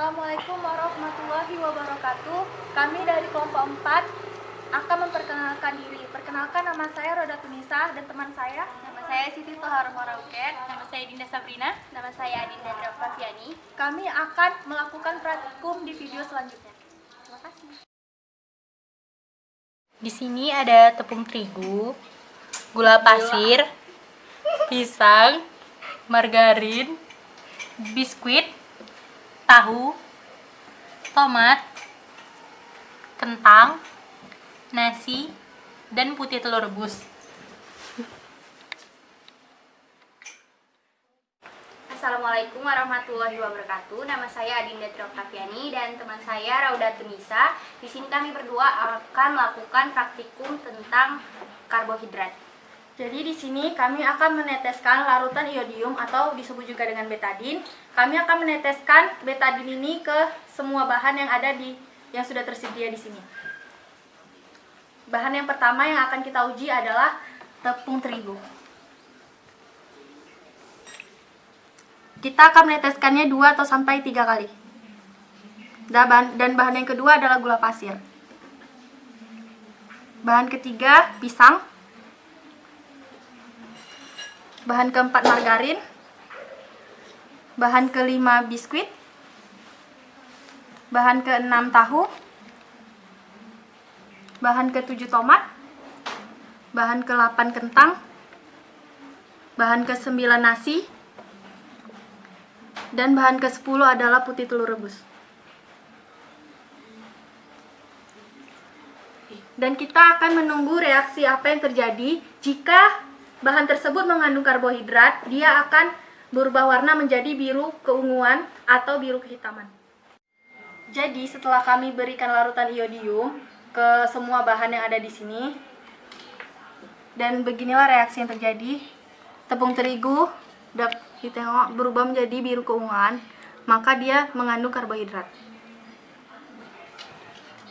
Assalamualaikum warahmatullahi wabarakatuh. Kami dari kelompok 4 akan memperkenalkan diri. Perkenalkan, nama saya Roda Tunisa dan teman saya. Nama saya Siti Tohar Marauket. Nama saya Dinda Sabrina. Nama saya Adinda Drapaviani. Kami akan melakukan praktikum di video selanjutnya. Terima kasih. Di sini ada tepung terigu, gula pasir, pisang, margarin, biskuit, tahu, tomat, kentang, nasi, dan putih telur rebus. Assalamualaikum warahmatullahi wabarakatuh. Nama saya Adinda Drapaviani dan teman saya Rauda Tunisa. Di sini kami berdua akan melakukan praktikum tentang karbohidrat. Jadi di sini kami akan meneteskan larutan iodium atau disebut juga dengan betadin. Kami akan meneteskan betadin ini ke semua bahan yang ada yang sudah tersedia di sini. Bahan yang pertama yang akan kita uji adalah tepung terigu. Kita akan meneteskannya 2 atau sampai 3 kali. Dan bahan yang kedua adalah gula pasir. Bahan ketiga pisang. Bahan keempat margarin. Bahan kelima biskuit. Bahan keenam tahu. Bahan ke-7 tomat. Bahan ke-8 kentang. Bahan ke-9 nasi. Dan bahan ke-10 adalah putih telur rebus. Dan kita akan menunggu reaksi apa yang terjadi jika bahan tersebut mengandung karbohidrat. Dia akan berubah warna menjadi biru keunguan atau biru kehitaman. Jadi setelah kami berikan larutan iodium ke semua bahan yang ada di sini, dan beginilah reaksi yang terjadi. Tepung terigu ditengok berubah menjadi biru keunguan, maka dia mengandung karbohidrat.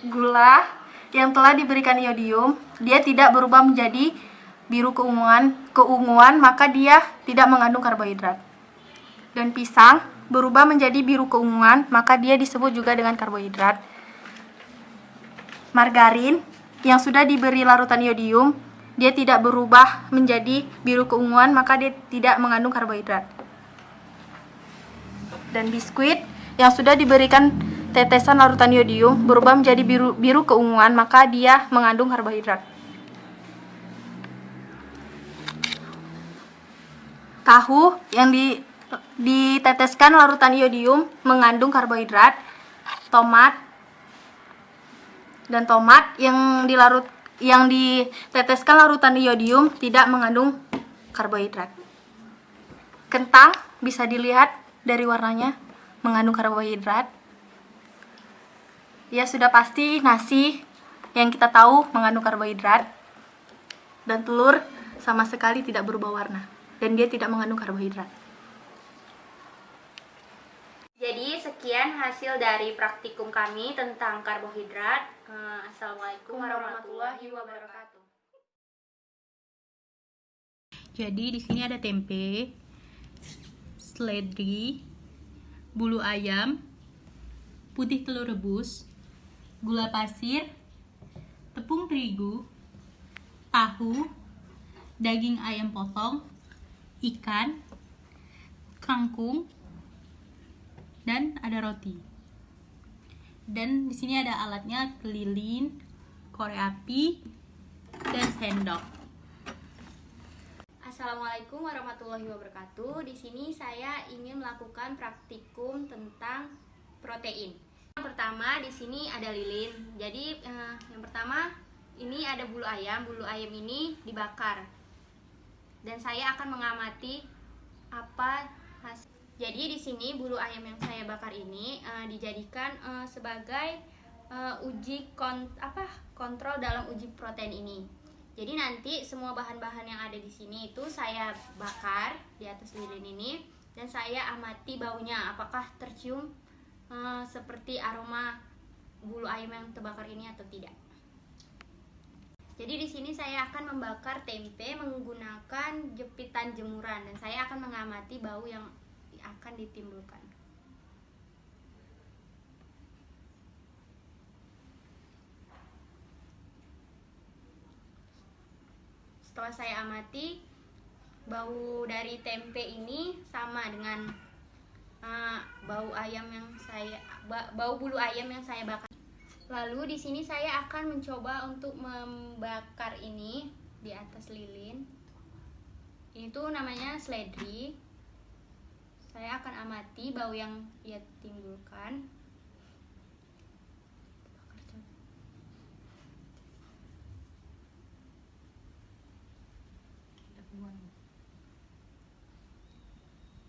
Gula yang telah diberikan iodium, dia tidak berubah menjadi biru keunguan, maka dia tidak mengandung karbohidrat. Dan pisang berubah menjadi biru keunguan, maka dia disebut juga dengan karbohidrat. Margarin yang sudah diberi larutan iodium, dia tidak berubah menjadi biru keunguan, maka dia tidak mengandung karbohidrat. Dan biskuit yang sudah diberikan tetesan larutan iodium berubah menjadi biru keunguan, maka dia mengandung karbohidrat. Tahu yang diteteskan larutan iodium mengandung karbohidrat. Tomat yang diteteskan larutan iodium tidak mengandung karbohidrat. Kentang bisa dilihat dari warnanya mengandung karbohidrat. Ya sudah pasti nasi yang kita tahu mengandung karbohidrat. Dan telur sama sekali tidak berubah warna dan dia tidak mengandung karbohidrat. Jadi sekian hasil dari praktikum kami tentang karbohidrat. Assalamualaikum warahmatullahi wabarakatuh. Jadi di sini ada tempe, seledri, bulu ayam, putih telur rebus, gula pasir, tepung terigu, tahu, daging ayam potong, ikan, kangkung, dan ada roti. Dan di sini ada alatnya, lilin, korek api, dan sendok. Assalamualaikum warahmatullahi wabarakatuh. Di sini saya ingin melakukan praktikum tentang protein. Yang pertama di sini ada lilin. Jadi yang pertama ini ada bulu ayam. Bulu ayam ini dibakar. Dan saya akan mengamati apa hasil. Jadi di sini bulu ayam yang saya bakar ini dijadikan sebagai kontrol dalam uji protein ini. Jadi nanti semua bahan-bahan yang ada di sini itu saya bakar di atas lilin ini dan saya amati baunya apakah tercium seperti aroma bulu ayam yang terbakar ini atau tidak. Jadi di sini saya akan membakar tempe menggunakan jepitan jemuran dan saya akan mengamati bau yang akan ditimbulkan. setelah saya amati, bau dari tempe ini sama dengan bau bulu ayam yang saya bakar. Lalu di sini saya akan mencoba untuk membakar ini di atas lilin. Ini tuh namanya seledri. Saya akan amati bau yang ia timbulkan.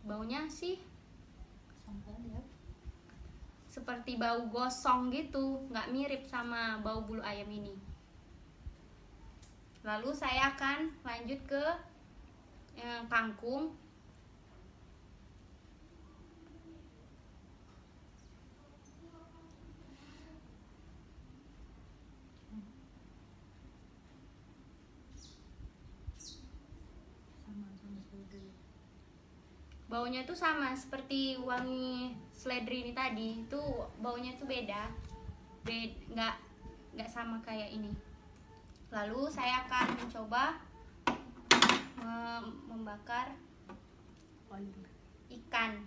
Baunya sih seperti bau gosong gitu, nggak mirip sama bau bulu ayam ini. Lalu saya akan lanjut ke kangkung. Baunya tuh sama seperti wangi seledri ini tadi, itu baunya tuh beda, nggak sama kayak ini. Lalu saya akan mencoba membakar ikan.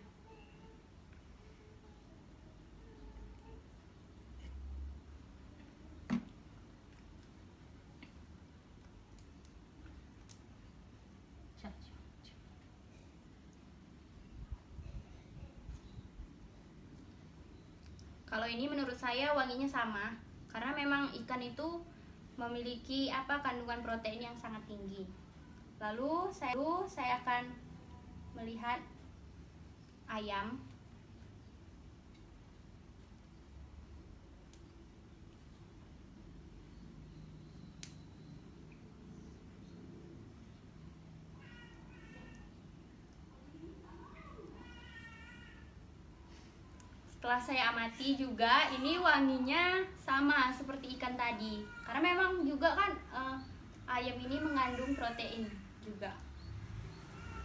Kalau ini menurut saya wanginya sama, karena memang ikan itu memiliki kandungan protein yang sangat tinggi. Lalu saya akan melihat ayam. Setelah saya amati juga, ini wanginya sama seperti ikan tadi, karena memang juga kan ayam ini mengandung protein juga.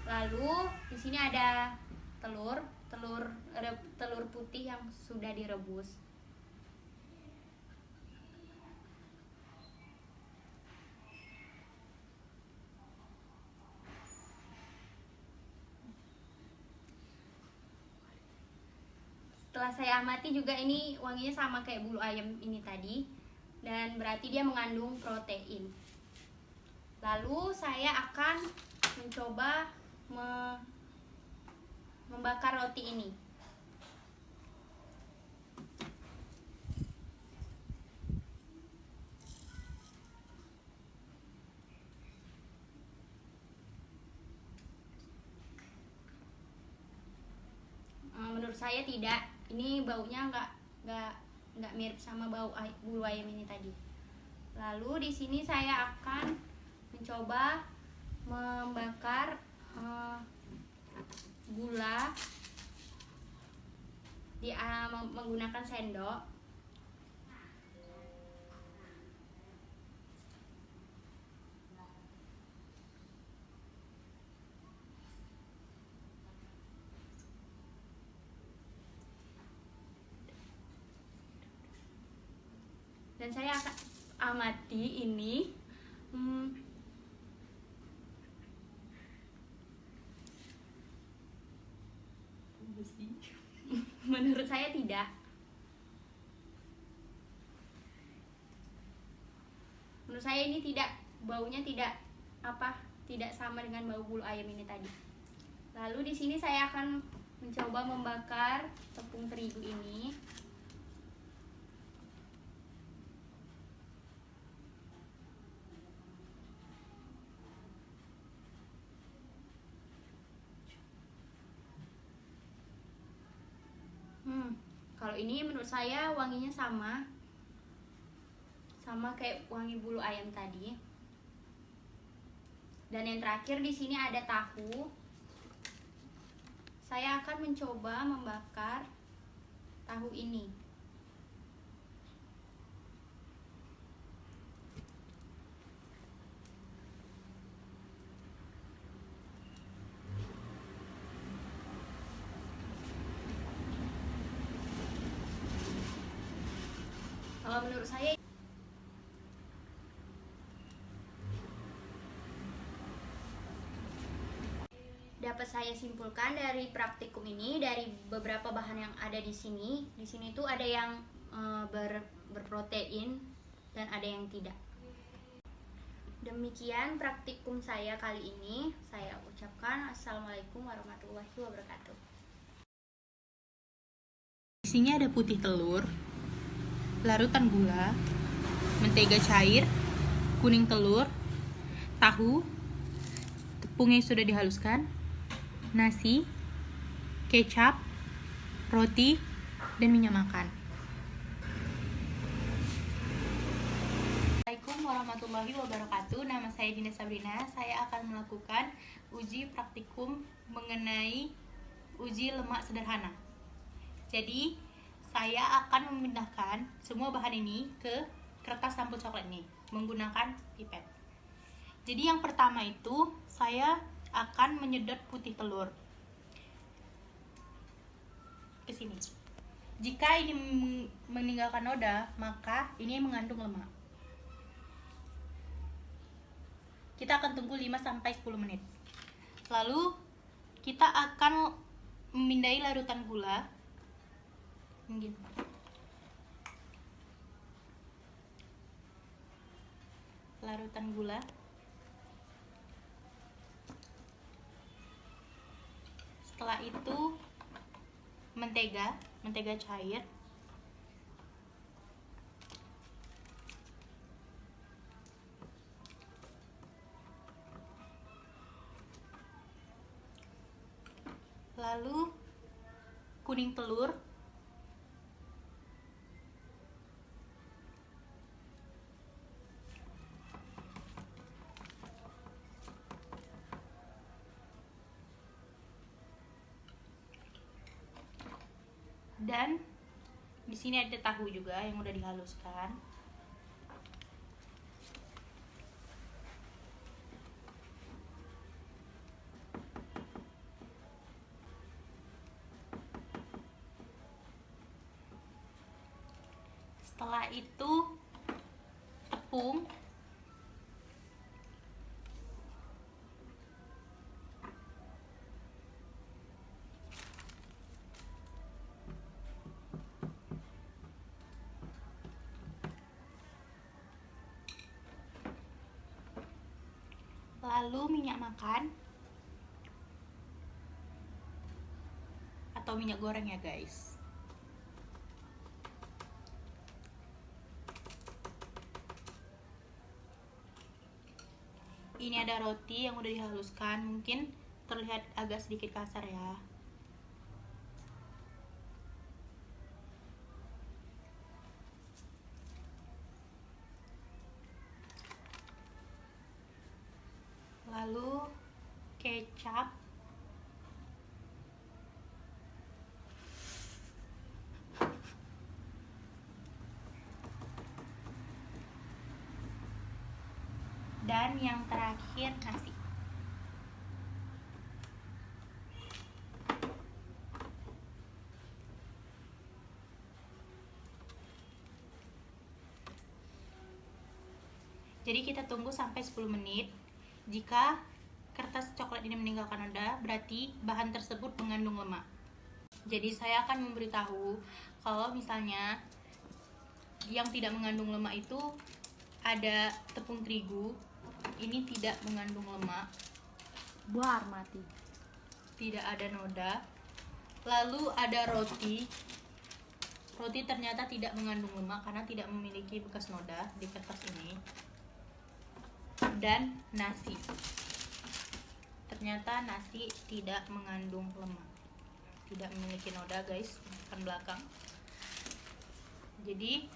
Lalu di sini ada telur putih yang sudah direbus. Setelah saya amati juga, ini wanginya sama kayak bulu ayam ini tadi, dan berarti dia mengandung protein. Lalu saya akan mencoba membakar roti ini. Menurut saya tidak. Ini baunya nggak mirip sama bulu ayam ini tadi. Lalu di sini saya akan mencoba membakar gula menggunakan sendok. Dan saya akan amati ini. Menurut saya tidak. Menurut saya ini baunya tidak sama dengan bau bulu ayam ini tadi. Lalu di sini saya akan mencoba membakar tepung terigu ini. Kalau ini menurut saya wanginya sama kayak wangi bulu ayam tadi. Dan yang terakhir di sini ada tahu. Saya akan mencoba membakar tahu ini. Kalau menurut saya saya simpulkan dari praktikum ini, dari beberapa bahan yang ada di sini tuh ada yang berprotein dan ada yang tidak. Demikian praktikum saya kali ini. Saya ucapkan assalamualaikum warahmatullahi wabarakatuh. Isinya ada putih telur, larutan gula, mentega cair, kuning telur, tahu, tepung yang sudah dihaluskan, nasi, kecap, roti, dan minyak makan. Assalamualaikum warahmatullahi wabarakatuh. Nama saya Dinda Sabrina. Saya akan melakukan uji praktikum mengenai uji lemak sederhana. Jadi, saya akan memindahkan semua bahan ini ke kertas sampul coklat ini menggunakan pipet. Jadi yang pertama itu saya akan menyedot putih telur ke sini. Jika ini meninggalkan noda, maka ini mengandung lemak. Kita akan tunggu 5-10 menit. Lalu kita akan memindai larutan gula. Mungkin. Larutan gula. Setelah itu mentega cair. Lalu kuning telur. Dan di sini ada tahu juga yang udah dihaluskan. Setelah itu tepung, lalu minyak makan atau minyak goreng ya guys. Ini ada roti yang udah dihaluskan, mungkin terlihat agak sedikit kasar ya. Lalu kecap, dan yang terakhir nasi. Jadi kita tunggu sampai 10 menit. Jika kertas coklat ini meninggalkan noda, berarti bahan tersebut mengandung lemak. Jadi saya akan memberitahu kalau misalnya yang tidak mengandung lemak itu ada tepung terigu. Ini tidak mengandung lemak, Buar mati. tidak ada noda. Lalu ada roti. Roti ternyata tidak mengandung lemak karena tidak memiliki bekas noda di kertas ini. Dan nasi. Ternyata nasi tidak mengandung lemak, tidak memiliki noda guys, bukan belakang. Jadi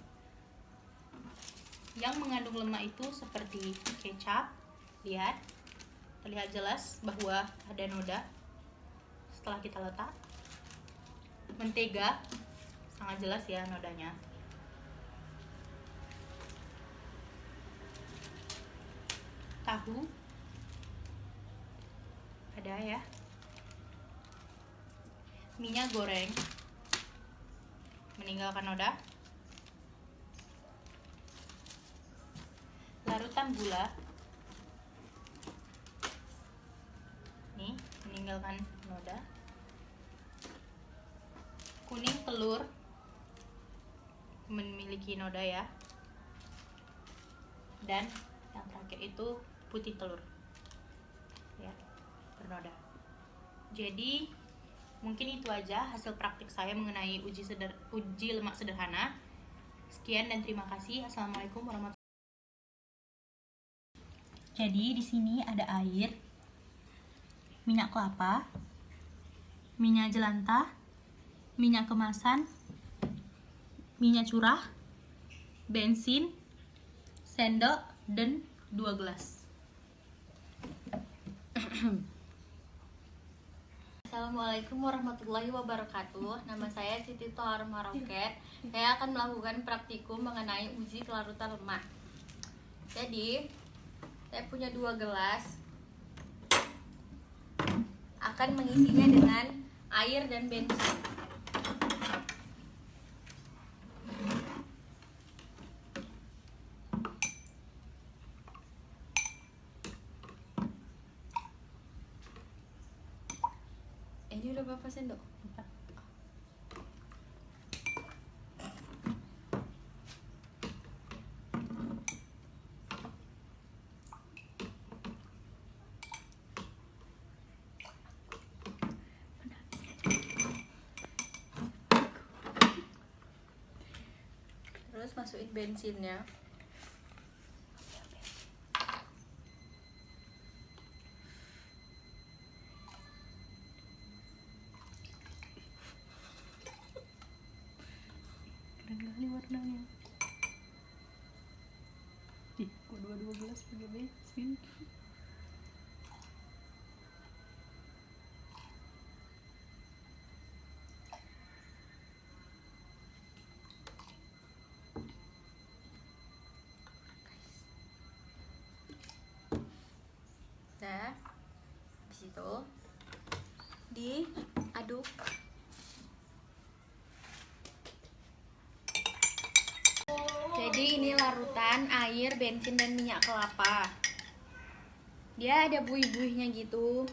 yang mengandung lemak itu seperti kecap, lihat, terlihat jelas bahwa ada noda setelah kita letak. Mentega, sangat jelas ya nodanya. Tahu, ada ya. Minyak goreng, meninggalkan noda. Larutan gula, nih meninggalkan tinggalkan noda. Kuning telur memiliki noda ya. Dan yang terakhir itu putih telur ya, bernoda. Jadi mungkin itu aja hasil praktik saya mengenai uji lemak sederhana. Sekian dan terima kasih. Assalamualaikum warahmatullahi wabarakatuh. Jadi di sini ada air, minyak kelapa, minyak jelantah, minyak kemasan, minyak curah, bensin, sendok, dan 2 gelas. Assalamualaikum warahmatullahi wabarakatuh. Nama saya Siti Tohar Maroket. Saya akan melakukan praktikum mengenai uji kelarutan lemak. Jadi, saya punya 2 gelas. Akan mengisinya dengan air dan bensin. Ini udah berapa sendok? 4. Terus masukin bensinnya. Keren kali warnanya. Ih, kok 2 gelas pakai bensin? Nah, di situ diaduk. Jadi ini larutan air, bensin, dan minyak kelapa. Dia ada buih-buihnya gitu.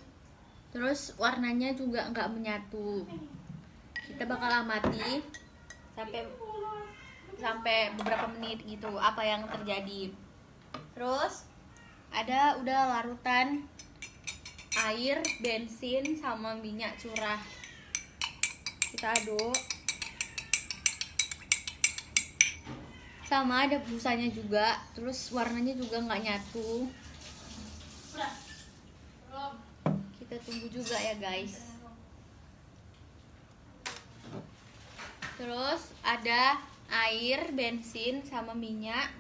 Terus warnanya juga nggak menyatu. Kita bakal amati sampai beberapa menit gitu apa yang terjadi. Terus udah larutan air, bensin, sama minyak curah. Kita aduk. Sama ada busanya juga, terus warnanya juga nggak nyatu. Kita tunggu juga ya guys. Terus ada air, bensin, sama minyak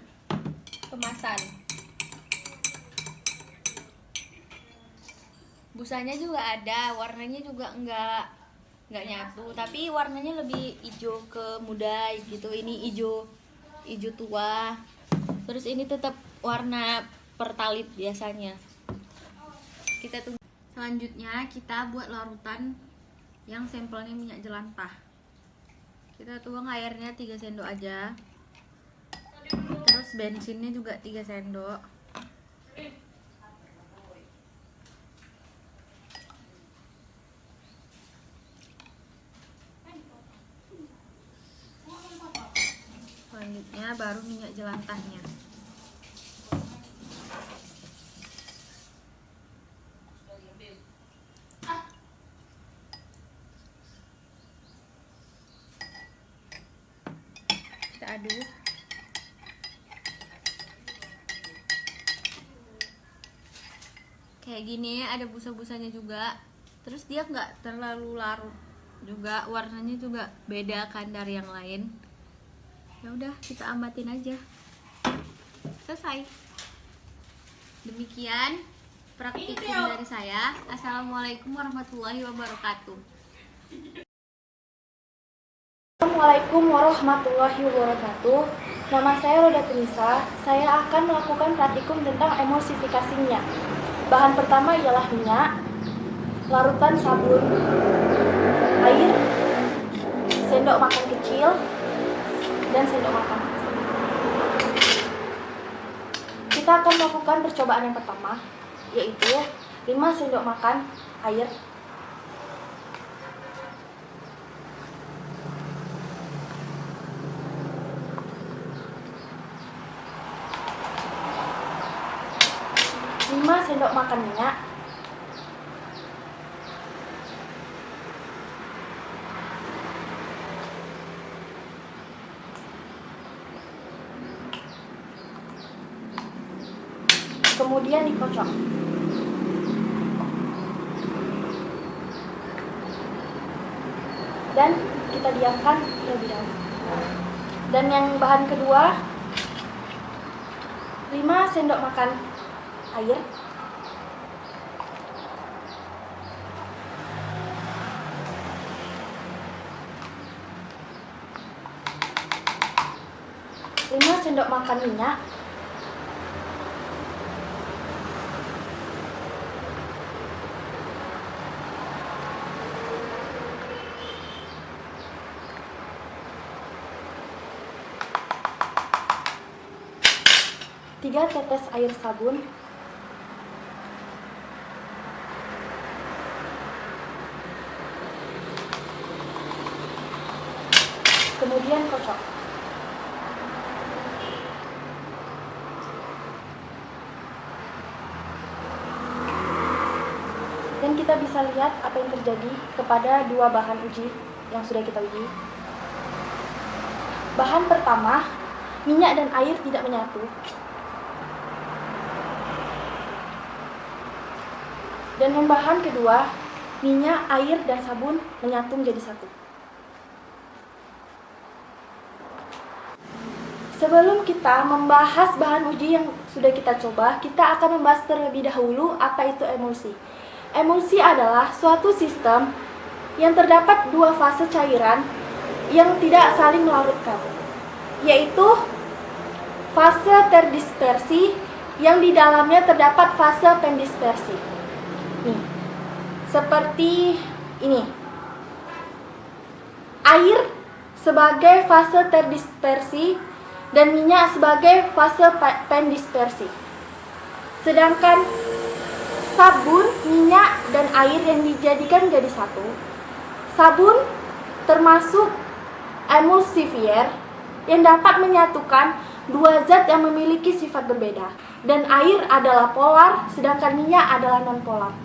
kemasan. Busanya juga ada, warnanya juga nggak nyatu, tapi warnanya lebih hijau ke muda gitu. Ini hijau tua. Terus ini tetap warna pertalit biasanya. Kita tunggu. Selanjutnya kita buat larutan yang sampelnya minyak jelantah. Kita tuang airnya 3 sendok aja. Terus bensinnya juga 3 sendok. Selanjutnya baru minyak jelantahnya. Kita aduk. Kayak gini, ada busa-busanya juga. Terus dia nggak terlalu larut juga, warnanya juga beda kan dari yang lain. Ya udah, kita amatin aja. Selesai. Demikian praktikum dari saya. Assalamualaikum warahmatullahi wabarakatuh. Assalamualaikum warahmatullahi wabarakatuh. Nama saya Roda Tunisa. Saya akan melakukan praktikum tentang emulsifikasinya. Bahan pertama ialah minyak, larutan sabun, air, sendok makan kecil, dan sendok makan. Kita akan melakukan percobaan yang pertama, yaitu 5 sendok makan air 5 sendok makan minyak, kemudian dikocok. Dan kita diamkan terlebih dahulu. Dan yang bahan kedua, 5 sendok makan air, sendok makan minyak, tiga tetes air sabun, kemudian kocok. Dan kita bisa lihat apa yang terjadi kepada dua bahan uji yang sudah kita uji. Bahan pertama, minyak dan air tidak menyatu. Dan yang bahan kedua, minyak, air, dan sabun menyatu menjadi satu. Sebelum kita membahas bahan uji yang sudah kita coba, kita akan membahas terlebih dahulu apa itu emulsi. Emulsi adalah suatu sistem yang terdapat dua fase cairan yang tidak saling melarutkan, yaitu fase terdispersi yang di dalamnya terdapat fase pendispersi. Nih, seperti ini. Air sebagai fase terdispersi dan minyak sebagai fase pendispersi. Sedangkan sabun, minyak, dan air yang dijadikan jadi satu. Sabun termasuk emulsifier yang dapat menyatukan dua zat yang memiliki sifat berbeda. Dan air adalah polar, sedangkan minyak adalah non-polar.